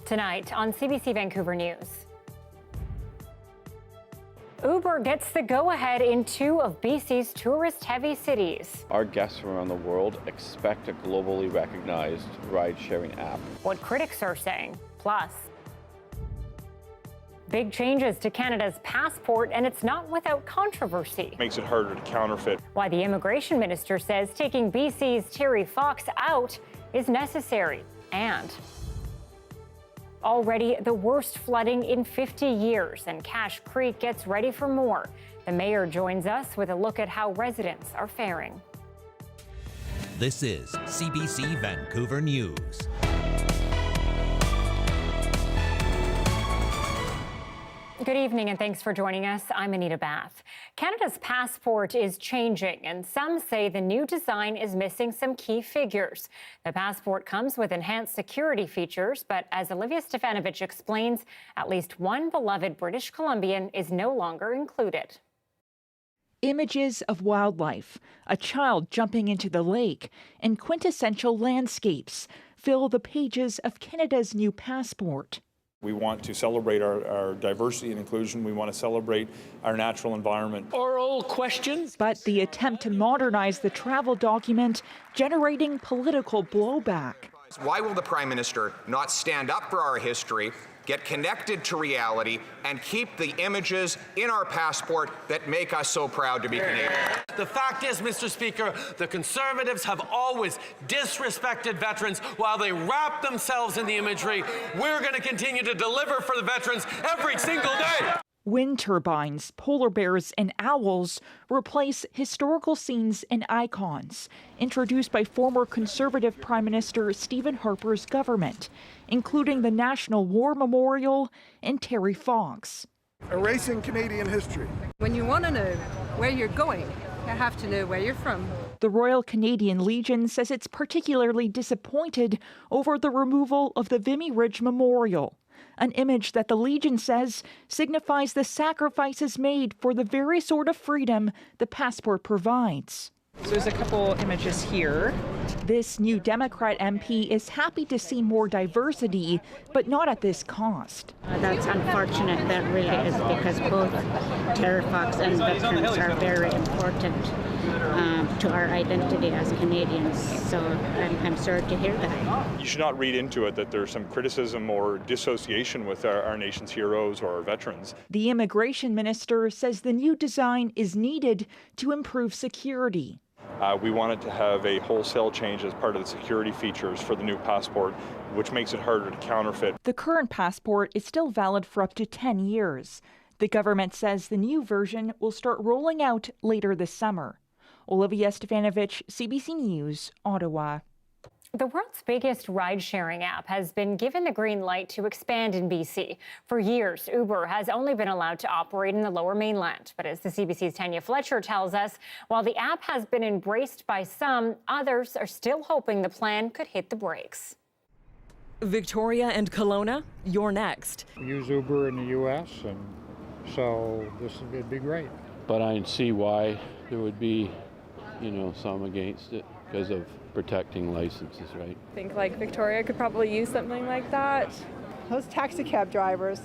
Tonight on CBC Vancouver News. Uber gets the go-ahead in two of BC's tourist-heavy cities. Our guests from around the world expect a globally recognized ride-sharing app. What critics are saying. Plus, big changes to Canada's passport, and it's not without controversy. Makes it harder to counterfeit. Why the immigration minister says taking BC's Terry Fox out is necessary. And already the worst flooding in 50 years, and Cache Creek gets ready for more. The mayor joins us with a look at how residents are faring. This is CBC Vancouver News. Good evening and thanks for joining us. I'm Anita Bathe. Canada's passport is changing, and some say the new design is missing some key figures. The passport comes with enhanced security features, but as Olivia Stefanovic explains, at least one beloved British Columbian is no longer included. Images of wildlife, a child jumping into the lake, and quintessential landscapes fill the pages of Canada's new passport. We want to celebrate our diversity and inclusion. We want to celebrate our natural environment. Oral questions? But the attempt to modernize the travel document generating political blowback. Why will the Prime Minister not stand up for our history, get connected to reality, and keep the images in our passport that make us so proud to be Canadian? The fact is, Mr. Speaker, the Conservatives have always disrespected veterans while they wrap themselves in the imagery. We're going to continue to deliver for the veterans every single day. Wind turbines, polar bears, and owls replace historical scenes and icons introduced by former Conservative Prime Minister Stephen Harper's government, including the National War Memorial and Terry Fox. Erasing Canadian history. When you want to know where you're going, you have to know where you're from. The Royal Canadian Legion says it's particularly disappointed over the removal of the Vimy Ridge Memorial, an image that the Legion says signifies the sacrifices made for the very sort of freedom the passport provides. So there's a couple images here. This new Democrat MP is happy to see more diversity, but not at this cost. That's unfortunate, that really is, because both Terry Fox and veterans are very important to our identity as Canadians. So I'm sorry to hear that. You should not read into it that there's some criticism or dissociation with our nation's heroes or our veterans. The immigration minister says the new design is needed to improve security. We wanted to have a wholesale change as part of the security features for the new passport, which makes it harder to counterfeit. The current passport is still valid for up to 10 years. The government says the new version will start rolling out later this summer. Olivia Stefanovic, CBC News, Ottawa. The world's biggest ride-sharing app has been given the green light to expand in BC. For years, Uber has only been allowed to operate in the Lower Mainland. But as the CBC's Tanya Fletcher tells us, while the app has been embraced by some, others are still hoping the plan could hit the brakes. Victoria and Kelowna, you're next. We use Uber in the U.S., and so this would be great. But I see why there would be, some against it because of protecting licenses, right? I think Victoria could probably use something like that. Those taxi cab drivers,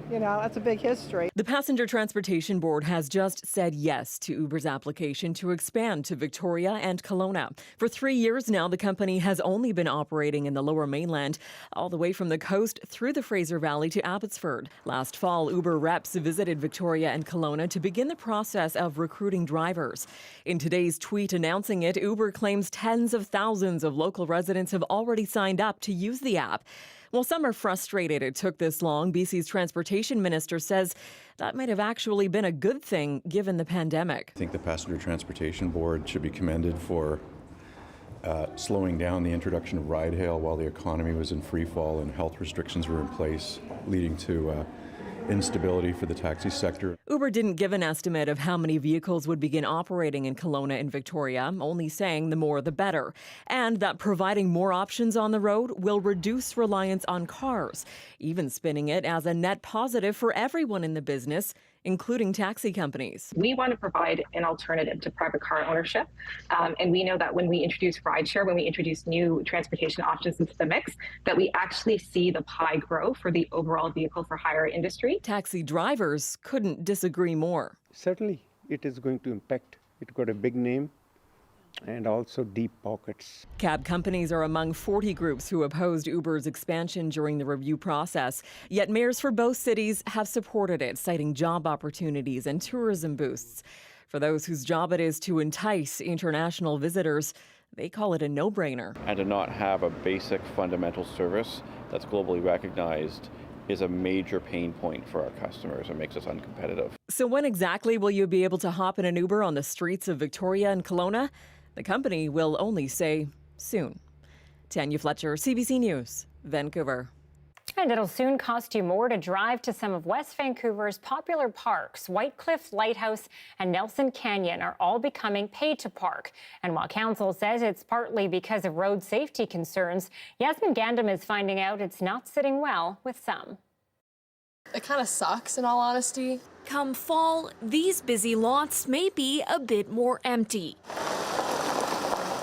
that's a big history. The Passenger Transportation Board has just said yes to Uber's application to expand to Victoria and Kelowna. For 3 years now, the company has only been operating in the Lower Mainland, all the way from the coast through the Fraser Valley to Abbotsford. Last fall, Uber reps visited Victoria and Kelowna to begin the process of recruiting drivers. In today's tweet announcing it, Uber claims tens of thousands of local residents have already signed up to use the app. While some are frustrated it took this long, BC's transportation minister says that might have actually been a good thing given the pandemic. I think the Passenger Transportation Board should be commended for slowing down the introduction of ride-hail while the economy was in free fall and health restrictions were in place, leading to instability for the taxi sector. Uber didn't give an estimate of how many vehicles would begin operating in Kelowna and Victoria, only saying the more the better, and that providing more options on the road will reduce reliance on cars, even spinning it as a net positive for everyone in the business, including taxi companies. We want to provide an alternative to private car ownership. And we know that when we introduce rideshare, when we introduce new transportation options into the mix, that we actually see the pie grow for the overall vehicle for hire industry. Taxi drivers couldn't disagree more. Certainly, it is going to impact. It got a big name and also deep pockets. Cab companies are among 40 groups who opposed Uber's expansion during the review process. Yet mayors for both cities have supported it, citing job opportunities and tourism boosts. For those whose job it is to entice international visitors, they call it a no-brainer. And to not have a basic fundamental service that's globally recognized is a major pain point for our customers and makes us uncompetitive. So when exactly will you be able to hop in an Uber on the streets of Victoria and Kelowna? The company will only say soon. Tanya Fletcher, CBC News, Vancouver. And it'll soon cost you more to drive to some of West Vancouver's popular parks. White Cliff Lighthouse and Nelson Canyon are all becoming pay to park. And while council says it's partly because of road safety concerns, Yasmin Gandam is finding out it's not sitting well with some. It kind of sucks, in all honesty. Come fall, these busy lots may be a bit more empty.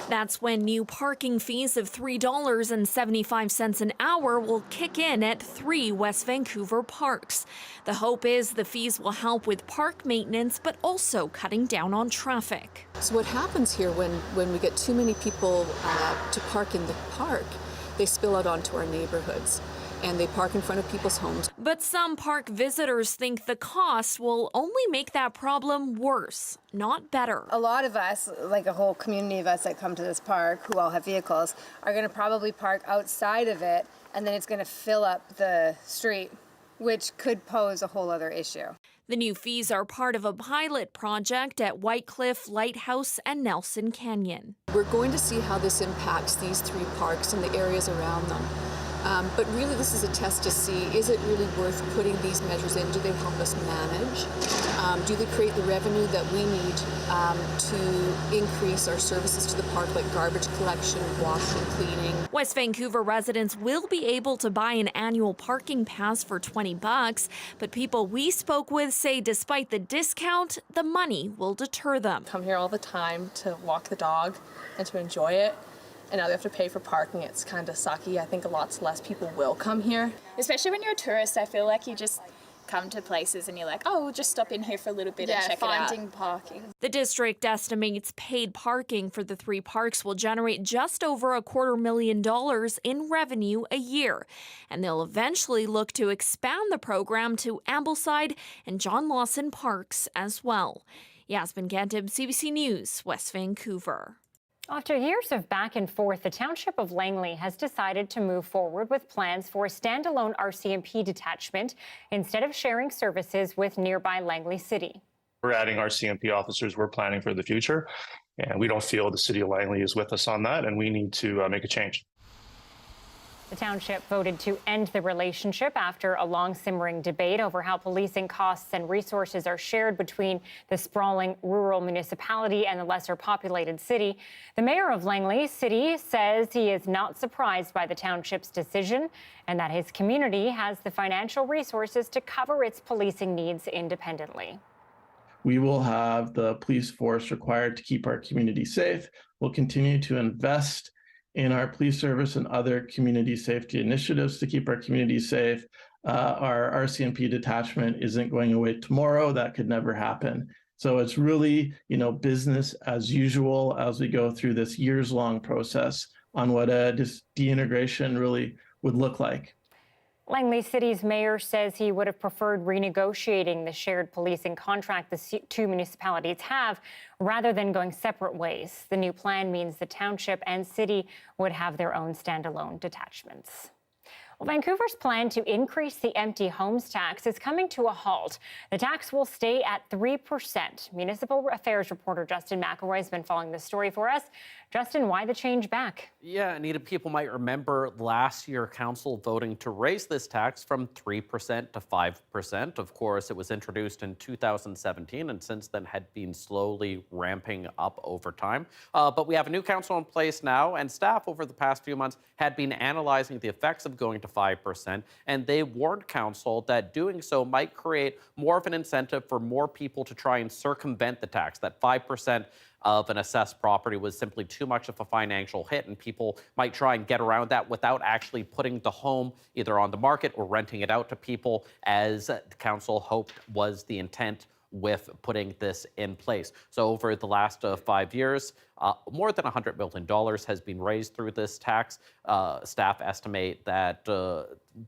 That's when new parking fees of $3.75 an hour will kick in at 3 West Vancouver parks. The hope is the fees will help with park maintenance, but also cutting down on traffic. So what happens here when we get too many people to park in the park, they spill out onto our neighborhoods. And they park in front of people's homes. But some park visitors think the cost will only make that problem worse, not better. A lot of us, like a whole community of us that come to this park, who all have vehicles, are going to probably park outside of it, and then it's going to fill up the street, which could pose a whole other issue. The new fees are part of a pilot project at White Cliff Lighthouse and Nelson Canyon. We're going to see how this impacts these 3 parks and the areas around them. But really, this is a test to see, is it really worth putting these measures in? Do they help us manage? Do they create the revenue that we need to increase our services to the park, like garbage collection, washing, cleaning? West Vancouver residents will be able to buy an annual parking pass for $20, but people we spoke with say despite the discount, the money will deter them. Come here all the time to walk the dog and to enjoy it. And now they have to pay for parking. It's kind of sucky. I think lots less people will come here. Especially when you're a tourist, I feel like you just come to places and you're like, oh, we'll just stop in here for a little bit and check it out. Finding parking. The district estimates paid parking for the 3 parks will generate just over $250,000 in revenue a year. And they'll eventually look to expand the program to Ambleside and John Lawson parks as well. Yasmin Gandam, CBC News, West Vancouver. After years of back and forth, the Township of Langley has decided to move forward with plans for a standalone RCMP detachment instead of sharing services with nearby Langley City. We're adding RCMP officers. We're planning for the future, and we don't feel the City of Langley is with us on that, and we need to make a change. The township voted to end the relationship after a long simmering debate over how policing costs and resources are shared between the sprawling rural municipality and the lesser populated city. The mayor of Langley City says he is not surprised by the township's decision and that his community has the financial resources to cover its policing needs independently. We will have the police force required to keep our community safe. We'll continue to invest in our police service and other community safety initiatives to keep our community safe. Our RCMP detachment isn't going away tomorrow. That could never happen. So it's really, business as usual as we go through this years-long process on what a deintegration really would look like. Langley City's mayor says he would have preferred renegotiating the shared policing contract the 2 municipalities have rather than going separate ways. The new plan means the township and city would have their own standalone detachments. Well, Vancouver's plan to increase the empty homes tax is coming to a halt. The tax will stay at 3%. Municipal Affairs reporter Justin McElroy has been following this story for us. Justin, why the change back? Yeah, Anita, people might remember last year council voting to raise this tax from 3% to 5%. Of course, it was introduced in 2017 and since then had been slowly ramping up over time. But we have a new council in place now, and staff over the past few months had been analyzing the effects of going to 5%, and they warned council that doing so might create more of an incentive for more people to try and circumvent the tax, that 5% of an assessed property was simply too much of a financial hit, and people might try and get around that without actually putting the home either on the market or renting it out to people, as the council hoped was the intent with putting this in place. So over the last 5 years, more than $100 million has been raised through this tax. Staff estimate that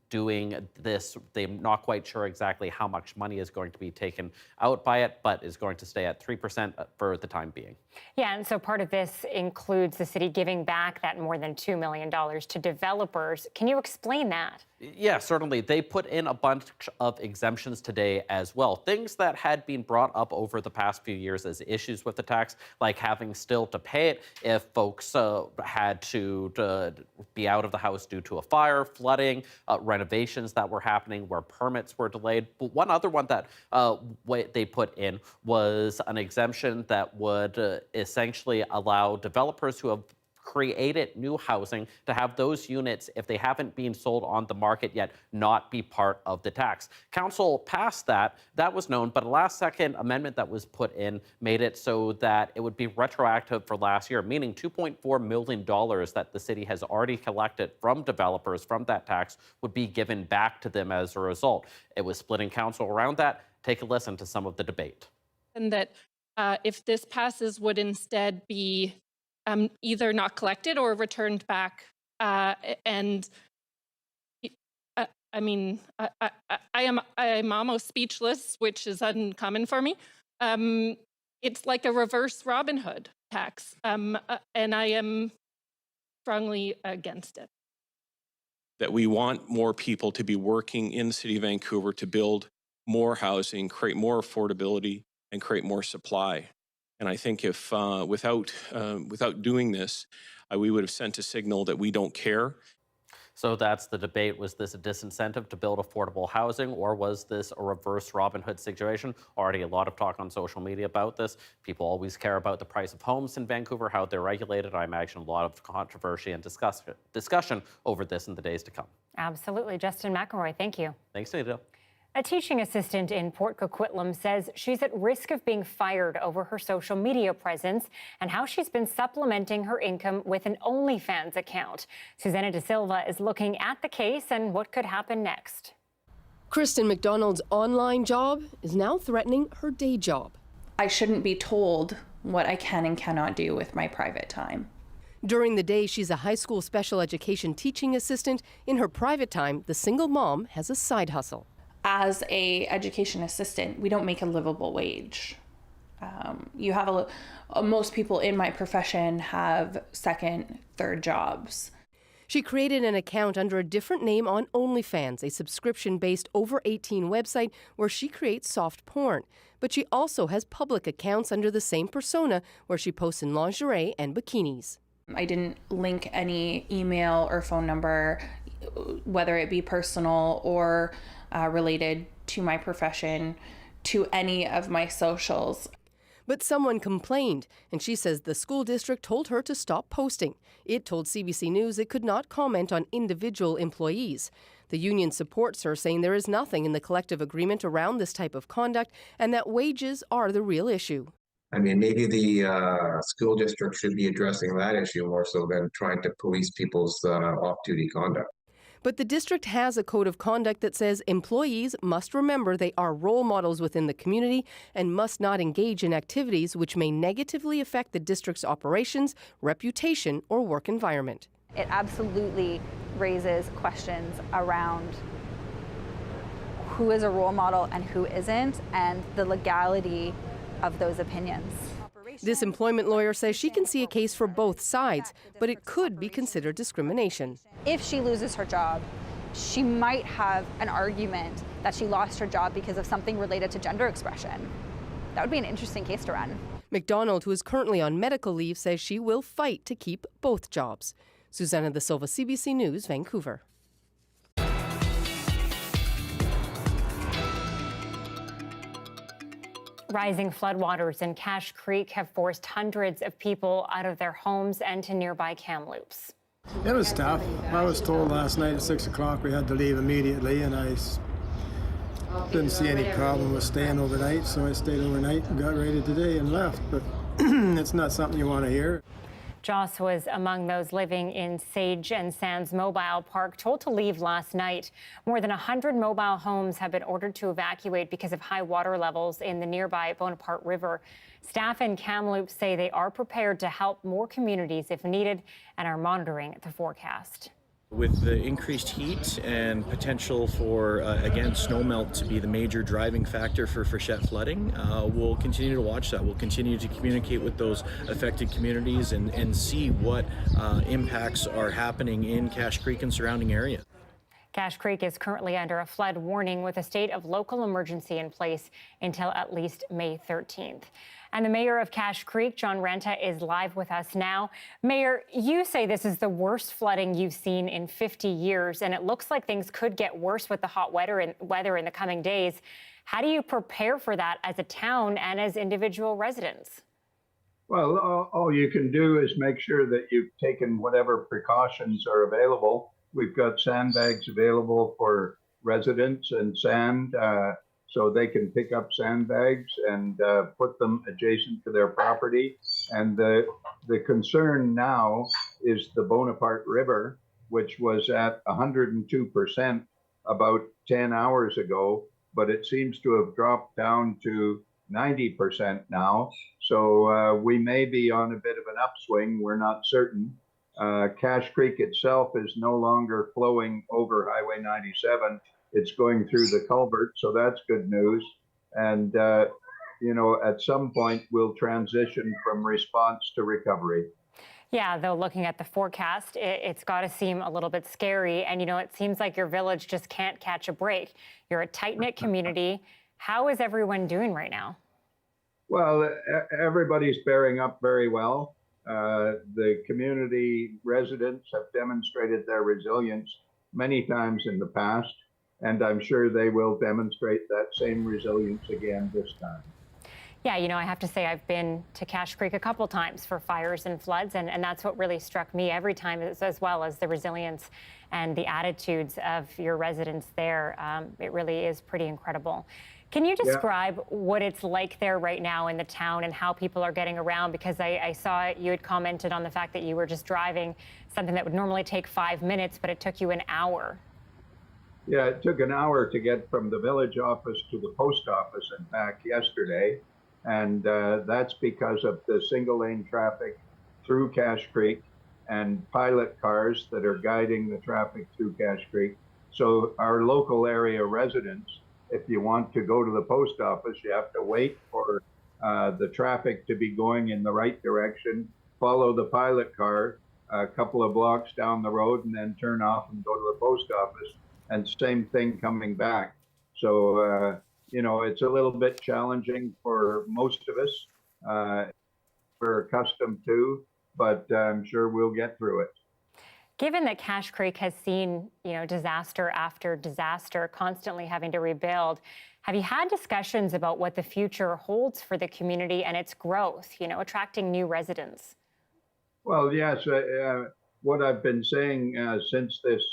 doing this, they're not quite sure exactly how much money is going to be taken out by it, but is going to stay at 3% for the time being. Yeah, and so part of this includes the city giving back that more than $2 million to developers. Can you explain that? Yeah, certainly. They put in a bunch of exemptions today as well. Things that had been brought up over the past few years as issues with the tax, like having still to pay it if folks had to be out of the house due to a fire, flooding, renovations that were happening where permits were delayed. But one other one that they put in was an exemption that would essentially allow developers who have created new housing to have those units, if they haven't been sold on the market yet, not be part of the tax. Council passed that. That was known, but a last-second amendment that was put in made it so that it would be retroactive for last year, meaning $2.4 million that the city has already collected from developers from that tax would be given back to them as a result. It was splitting council around that. Take a listen to some of the debate. And that if this passes, would instead be either not collected or returned back. And I mean, I'm almost speechless, which is uncommon for me. It's like a reverse Robin Hood tax, and I am strongly against it. That we want more people to be working in the city of Vancouver to build more housing, create more affordability, and create more supply. And I think if without doing this, we would have sent a signal that we don't care. So that's the debate. Was this a disincentive to build affordable housing, or was this a reverse Robin Hood situation? Already a lot of talk on social media about this. People always care about the price of homes in Vancouver, how they're regulated. I imagine a lot of controversy and discussion over this in the days to come. Absolutely. Justin McElroy, thank you. Thanks, Anita. A teaching assistant in Port Coquitlam says she's at risk of being fired over her social media presence and how she's been supplementing her income with an OnlyFans account. Susanna De Silva is looking at the case and what could happen next. Kristen McDonald's online job is now threatening her day job. I shouldn't be told what I can and cannot do with my private time. During the day, she's a high school special education teaching assistant. In her private time, the single mom has a side hustle. As a education assistant, we don't make a livable wage. You have most people in my profession have second, third jobs. She created an account under a different name on OnlyFans, a subscription-based over-18 website where she creates soft porn. But she also has public accounts under the same persona where she posts in lingerie and bikinis. I didn't link any email or phone number, whether it be personal or related to my profession, to any of my socials. But someone complained, and she says the school district told her to stop posting. It told CBC News it could not comment on individual employees. The union supports her, saying there is nothing in the collective agreement around this type of conduct and that wages are the real issue. I mean, maybe the school district should be addressing that issue more so than trying to police people's off-duty conduct. But the district has a code of conduct that says employees must remember they are role models within the community and must not engage in activities which may negatively affect the district's operations, reputation, or work environment. It absolutely raises questions around who is a role model and who isn't, and the legality of those opinions. This employment lawyer says she can see a case for both sides, but it could be considered discrimination. If she loses her job, she might have an argument that she lost her job because of something related to gender expression. That would be an interesting case to run. McDonald, who is currently on medical leave, says she will fight to keep both jobs. Susanna Da Silva, CBC News, Vancouver. Rising floodwaters in Cache Creek have forced hundreds of people out of their homes and to nearby Kamloops. It was tough. I was told last night at 6 o'clock we had to leave immediately, and I didn't see any problem with staying overnight, so I stayed overnight and got ready today and left. But it's not something you want to hear. Joss was among those living in Sage and Sands Mobile Park, told to leave last night. More than 100 mobile homes have been ordered to evacuate because of high water levels in the nearby Bonaparte River. Staff in Kamloops say they are prepared to help more communities if needed and are monitoring the forecast. With the increased heat and potential for, again, snowmelt to be the major driving factor for freshet flooding, we'll continue to watch that. We'll continue to communicate with those affected communities and see what impacts are happening in Cache Creek and surrounding area. Cache Creek is currently under a flood warning with a state of local emergency in place until at least May 13th. And the mayor of Cache Creek, John Renta, is live with us now. Mayor, you say this is the worst flooding you've seen in 50 years, and it looks like things could get worse with the hot weather in the coming days. How do you prepare for that as a town and as individual residents? Well, all you can do is make sure that you've taken whatever precautions are available. We've got sandbags available for residents and sand, so they can pick up sandbags and put them adjacent to their property. And the concern now is the Bonaparte River, which was at 102% about 10 hours ago, but it seems to have dropped down to 90% now. So we may be on a bit of an upswing. We're not certain. Cache Creek itself is no longer flowing over Highway 97. It's going through the culvert, so that's good news. And, at some point, we'll transition from response to recovery. Yeah, though looking at the forecast, it's got to seem a little bit scary. And, it seems like your village just can't catch a break. You're a tight-knit community. How is everyone doing right now? Well, everybody's bearing up very well. The community residents have demonstrated their resilience many times in the past, and I'm sure they will demonstrate that same resilience again this time. Yeah, I have to say I've been to Cache Creek a couple times for fires and floods, and that's what really struck me every time, as well as the resilience and the attitudes of your residents there. It really is pretty incredible. Can you describe what it's like there right now in the town and how people are getting around? Because I saw you had commented on the fact that you were just driving something that would normally take 5 minutes, but it took you an hour. Yeah, it took an hour to get from the village office to the post office and back yesterday. And that's because of the single lane traffic through Cache Creek and pilot cars that are guiding the traffic through Cache Creek. So our local area residents, if you want to go to the post office, you have to wait for the traffic to be going in the right direction, follow the pilot car a couple of blocks down the road, and then turn off and go to the post office. And same thing coming back. So, it's a little bit challenging for most of us. We're accustomed to, but I'm sure we'll get through it. Given that Cache Creek has seen, disaster after disaster, constantly having to rebuild, have you had discussions about what the future holds for the community and its growth, attracting new residents? Well, yes. What I've been saying since this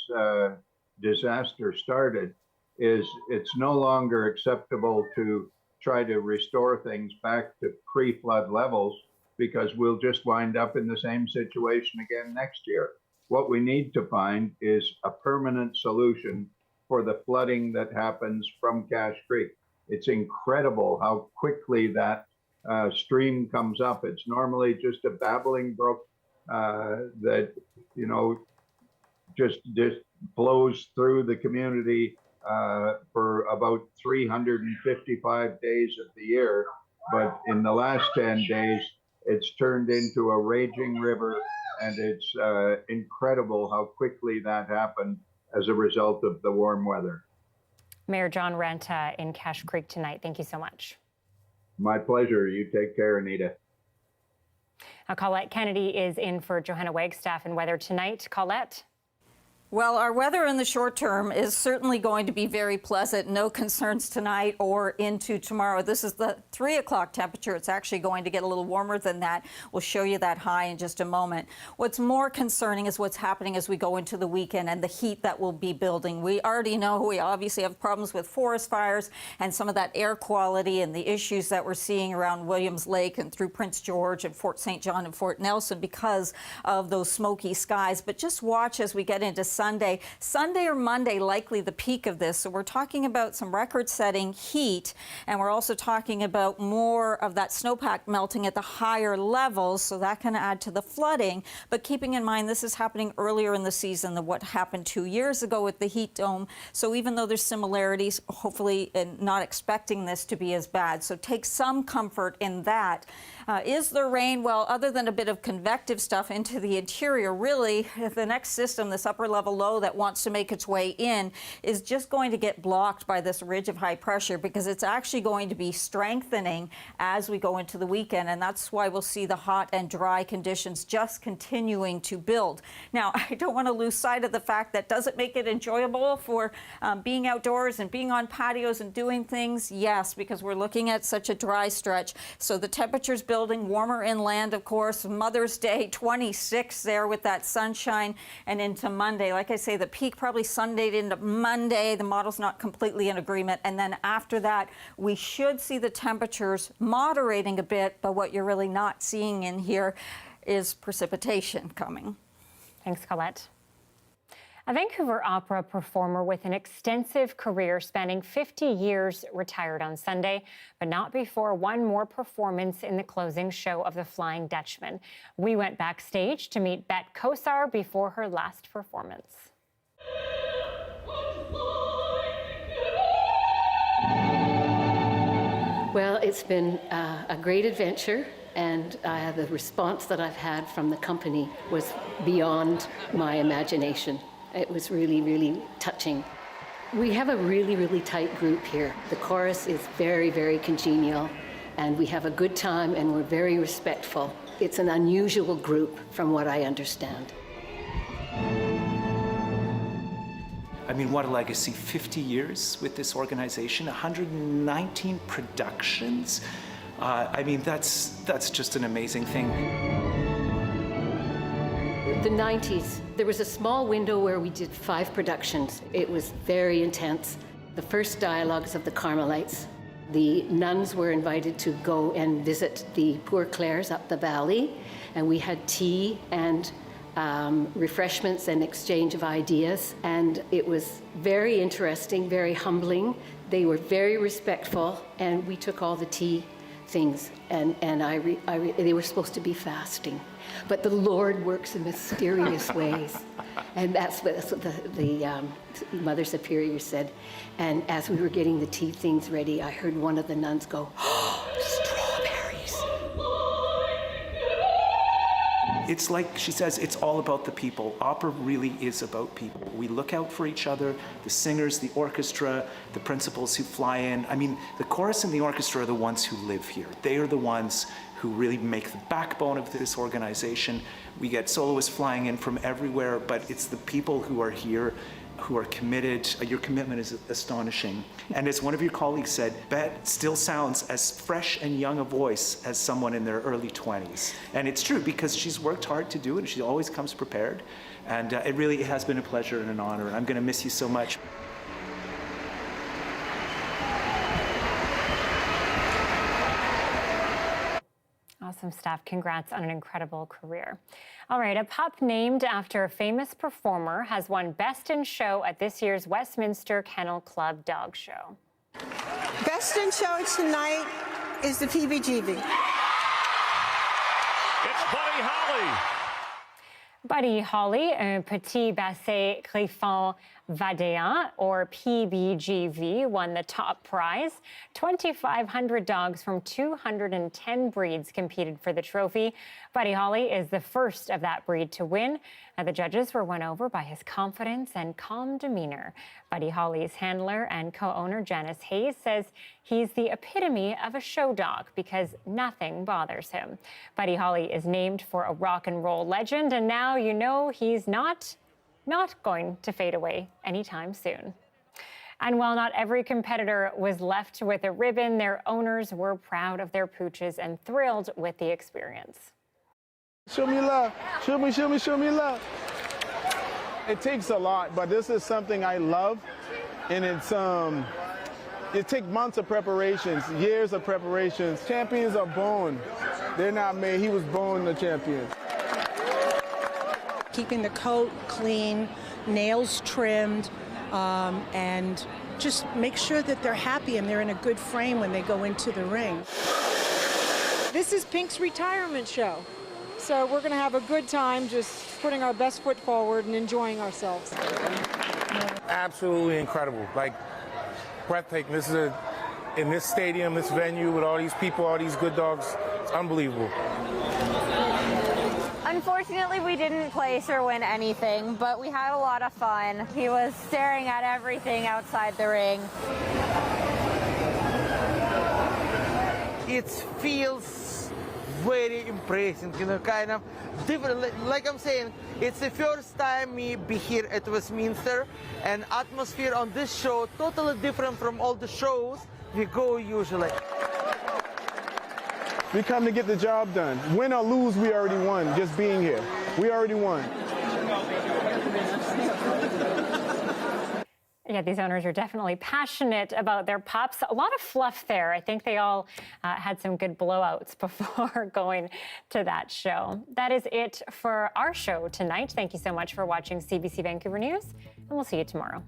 disaster started is it's no longer acceptable to try to restore things back to pre-flood levels, because we'll just wind up in the same situation again next year. What we need to find is a permanent solution for the flooding that happens from Cache Creek. It's incredible how quickly that stream comes up. It's normally just a babbling brook that, just flows through the community for about 355 days of the year. But in the last 10 days, it's turned into a raging river, and it's incredible how quickly that happened as a result of the warm weather. Mayor John Renta in Cache Creek tonight. Thank you so much. My pleasure. You take care, Anita. Colette Kennedy is in for Johanna Wagstaff in weather tonight. Colette? Well, our weather in the short term is certainly going to be very pleasant. No concerns tonight or into tomorrow. This is the 3 o'clock temperature. It's actually going to get a little warmer than that. We'll show you that high in just a moment. What's more concerning is what's happening as we go into the weekend and the heat that will be building. We already know we obviously have problems with forest fires and some of that air quality and the issues that we're seeing around Williams Lake and through Prince George and Fort St. John and Fort Nelson because of those smoky skies. But just watch as we get into Sunday or Monday, likely the peak of this. So we're talking about some record-setting heat, and we're also talking about more of that snowpack melting at the higher levels, so that can add to the flooding. But keeping in mind, this is happening earlier in the season than what happened 2 years ago with the heat dome. So even though there's similarities, hopefully not expecting this to be as bad. So take some comfort in that. Is there rain? Well, other than a bit of convective stuff into the interior, really, the next system, this upper level low that wants to make its way in, is just going to get blocked by this ridge of high pressure because it's actually going to be strengthening as we go into the weekend. And that's why we'll see the hot and dry conditions just continuing to build. Now, I don't want to lose sight of the fact that does it make it enjoyable for being outdoors and being on patios and doing things? Yes, because we're looking at such a dry stretch. So the temperatures building, warmer inland, of course. Mother's Day, 26 there with that sunshine, and into Monday. Like I say, the peak probably Sunday into Monday. The model's not completely in agreement. And then after that, we should see the temperatures moderating a bit, but what you're really not seeing in here is precipitation coming. Thanks, Colette. A Vancouver Opera performer with an extensive career spanning 50 years retired on Sunday, but not before one more performance in the closing show of The Flying Dutchman. We went backstage to meet Bette Kosar before her last performance. Well, it's been a great adventure, and the response that I've had from the company was beyond my imagination. It was really, really touching. We have a really, really tight group here. The chorus is very, very congenial, and we have a good time, and we're very respectful. It's an unusual group from what I understand. I mean, what a legacy. 50 years with this organization, 119 productions. I mean, that's just an amazing thing. The 90s, there was a small window where we did 5 productions. It was very intense. The first dialogues of the Carmelites. The nuns were invited to go and visit the Poor Clares up the valley, and we had tea and refreshments and exchange of ideas, and it was very interesting, very humbling. They were very respectful, and we took all the tea things, and they were supposed to be fasting. But the Lord works in mysterious ways. And that's what the Mother Superior said. And as we were getting the tea things ready, I heard one of the nuns go, "Oh, strawberries." It's like she says, it's all about the people. Opera really is about people. We look out for each other, the singers, the orchestra, the principals who fly in. I mean, the chorus and the orchestra are the ones who live here. They are the ones who really make the backbone of this organization. We get soloists flying in from everywhere, but it's the people who are here who are committed. Your commitment is astonishing. And as one of your colleagues said, Bette still sounds as fresh and young a voice as someone in their early 20s. And it's true, because she's worked hard to do it, and she always comes prepared. And it really has been a pleasure and an honor, and I'm gonna miss you so much. Awesome stuff. Congrats on an incredible career. All right, a pup named after a famous performer has won Best in Show at this year's Westminster Kennel Club Dog Show. Best in Show tonight is the PBGB. It's Buddy Holly. Buddy Holly, un petit basset griffon Vadea, or PBGV, won the top prize. 2,500 dogs from 210 breeds competed for the trophy. Buddy Holly is the first of that breed to win. The judges were won over by his confidence and calm demeanor. Buddy Holly's handler and co-owner Janice Hayes says he's the epitome of a show dog because nothing bothers him. Buddy Holly is named for a rock and roll legend, and now you know he's not going to fade away anytime soon. And while not every competitor was left with a ribbon, their owners were proud of their pooches and thrilled with the experience. Show me love. Show me love. It takes a lot, but this is something I love, and it takes months of preparations, years of preparations. Champions are born. They're not made. He was born a champion. Keeping the coat clean, nails trimmed, and just make sure that they're happy and they're in a good frame when they go into the ring. This is Pink's retirement show. So we're going to have a good time just putting our best foot forward and enjoying ourselves. Absolutely incredible, like breathtaking. This is in this stadium, this venue with all these people, all these good dogs. It's unbelievable. Unfortunately, we didn't place or win anything, but we had a lot of fun. He was staring at everything outside the ring. It feels very impressive, kind of different. Like I'm saying, it's the first time me be here at Westminster, and atmosphere on this show totally different from all the shows we go usually. We come to get the job done. Win or lose, we already won. Just being here, we already won. Yeah, these owners are definitely passionate about their pups. A lot of fluff there. I think they all had some good blowouts before going to that show. That is it for our show tonight. Thank you so much for watching CBC Vancouver News, and we'll see you tomorrow.